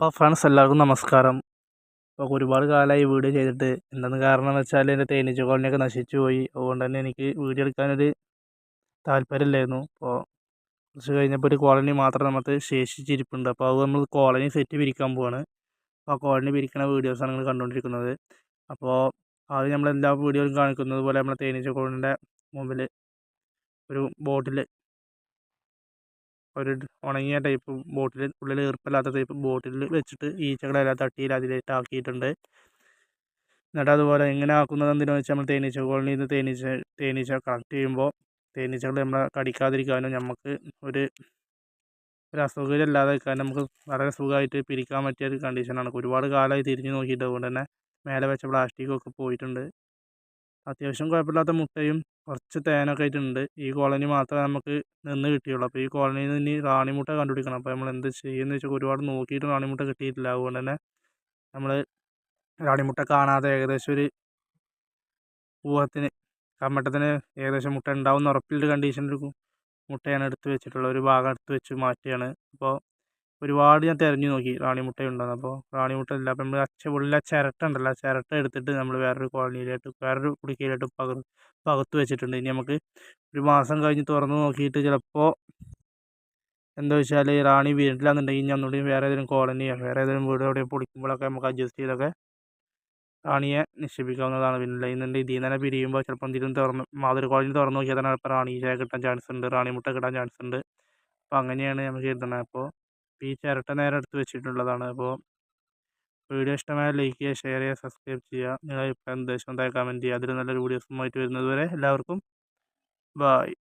അപ്പോൾ ഫ്രണ്ട്സ് എല്ലാവർക്കും നമസ്കാരം. അപ്പോൾ ഒരുപാട് കാലമായി വീഡിയോ ചെയ്തിട്ട്. എന്തെന്ന് കാരണം എന്ന് വെച്ചാൽ എൻ്റെ തേനീച്ച കോളനിയൊക്കെ നശിച്ചു പോയി. അതുകൊണ്ട് തന്നെ എനിക്ക് വീഡിയോ എടുക്കാനൊരു താല്പര്യമില്ലായിരുന്നു. അപ്പോൾ കുറച്ച് കഴിഞ്ഞപ്പോൾ ഒരു കോളനി മാത്രം നമുക്ക് ശേഷിച്ചിരിപ്പുണ്ട്. അപ്പോൾ അത് നമ്മൾ കോളനി സെറ്റ് പിരിക്കാൻ പോവാണ്. അപ്പോൾ ആ കോളനി പിരിക്കുന്ന വീഡിയോസാണ് നിങ്ങൾ കണ്ടുകൊണ്ടിരിക്കുന്നത്. അപ്പോൾ ആദ്യം നമ്മളെല്ലാ വീഡിയോയിലും കാണിക്കുന്നത് പോലെ നമ്മളെ തേനീച്ച കോളനിയുടെ മുമ്പിൽ ഒരു ബോട്ടിൽ, ഒരു ഉണങ്ങിയ ടൈപ്പ് ബോട്ടിൽ, ഉള്ളിൽ ഈർപ്പമില്ലാത്ത ടൈപ്പ് ബോട്ടിൽ വെച്ചിട്ട് ഈച്ചകളെല്ലാം തട്ടിയിൽ അതിലേക്ക് ആക്കിയിട്ടുണ്ട്. എന്നിട്ട് അതുപോലെ എങ്ങനെ ആക്കുന്നത് എന്തിനാണെന്ന് വെച്ചാൽ നമ്മൾ തേനീച്ച കോളനിയിൽ നിന്ന് തേനീച്ച കളക്ട് ചെയ്യുമ്പോൾ തേനീച്ചകൾ നമ്മളെ കടിക്കാതിരിക്കാനും നമുക്ക് ഒരു അസൗകര്യം ഇല്ലാതെ നിൽക്കാൻ നമുക്ക് വളരെ സുഖമായിട്ട് പിരിക്കാൻ പറ്റിയ ഒരു കണ്ടീഷനാണ്. ഒരുപാട് കാലമായി തിരിഞ്ഞ് നോക്കിയിട്ട്. അതുകൊണ്ട് തന്നെ മേലെ വെച്ച പ്ലാസ്റ്റിക്കൊക്കെ പോയിട്ടുണ്ട്. അത്യാവശ്യം കുഴപ്പമില്ലാത്ത മുട്ടയും കുറച്ച് തേനൊക്കെ ആയിട്ടുണ്ട്. ഈ കോളനി മാത്രമേ നമുക്ക് നിന്ന് കിട്ടിയുള്ളൂ. അപ്പോൾ ഈ കോളനിയിൽ നിന്ന് ഇനി റാണിമുട്ട കണ്ടുപിടിക്കണം. അപ്പോൾ നമ്മൾ എന്ത് ചെയ്യുമെന്ന് വെച്ചാൽ ഒരുപാട് നോക്കിയിട്ട് റാണിമുട്ട കിട്ടിയിട്ടില്ല. അതുകൊണ്ട് തന്നെ നമ്മൾ റാണിമുട്ട കാണാതെ ഏകദേശം ഒരു പൂവത്തിന് കമ്മട്ടത്തിന് ഏകദേശം മുട്ട ഉണ്ടാവുന്ന ഉറപ്പിലൊരു കണ്ടീഷനിൽ മുട്ടയാണ് എടുത്ത് വെച്ചിട്ടുള്ളത്. ഒരു ഭാഗം എടുത്ത് വെച്ച് മാറ്റുകയാണ്. അപ്പോൾ ഒരുപാട് ഞാൻ തിരഞ്ഞു നോക്കി റാണിമുട്ട ഉണ്ടെന്ന്. അപ്പോൾ റാണിമുട്ട ഇല്ല. അപ്പോൾ നമ്മൾ ഉള്ളിലെ ചിരട്ട ഉണ്ടല്ലോ, ആ ചിരട്ട എടുത്തിട്ട് നമ്മൾ വേറൊരു കോളനിയിലോട്ട്, വേറൊരു കുടിക്കയിലോട്ട് പകർത്ത് വെച്ചിട്ടുണ്ട്. ഇനി നമുക്ക് ഒരു മാസം കഴിഞ്ഞ് തുറന്ന് നോക്കിയിട്ട് ചിലപ്പോൾ എന്താ വെച്ചാൽ റാണി വീട്ടിലാണെന്നുണ്ടെങ്കിൽ ഇനി ഒന്നുകൂടി വേറെ ഏതെങ്കിലും കോളനിയോ വേറെ ഏതെങ്കിലും വീട് എവിടെയും പൊളിക്കുമ്പോഴൊക്കെ നമുക്ക് അഡ്ജസ്റ്റ് ചെയ്തൊക്കെ റാണിയെ നിക്ഷേപിക്കാവുന്നതാണ്. പിന്നെ ഇന്നുണ്ട് ഇതിൽ നിന്ന് തന്നെ പിരിയുമ്പോൾ ചിലപ്പോൾ എന്തെങ്കിലും മാതൃ കോളനി തുറന്ന് നോക്കിയാൽ തന്നെ ഇപ്പോൾ റാണിയെ കിട്ടാൻ ചാൻസ് ഉണ്ട്, റാണിമുട്ട കിട്ടാൻ ചാൻസ് ഉണ്ട്. അപ്പോൾ അങ്ങനെയാണ് നമുക്ക് എഴുതണത്. അപ്പോൾ ഈ ചിരട്ട നേരെ എടുത്ത് വെച്ചിട്ടുള്ളതാണ്. അപ്പോൾ വീഡിയോ ഇഷ്ടമായ ലൈക്ക് ചെയ്യുക, ഷെയർ ചെയ്യുക, സബ്സ്ക്രൈബ് ചെയ്യുക. നിങ്ങളുടെ അഭിപ്രായം നിർദ്ദേശം എന്തായാലും കമൻറ്റ് ചെയ്യുക. അതിൽ നല്ലൊരു വീഡിയോസുമായിട്ട് വരുന്നത് വരെ എല്ലാവർക്കും ബായ്.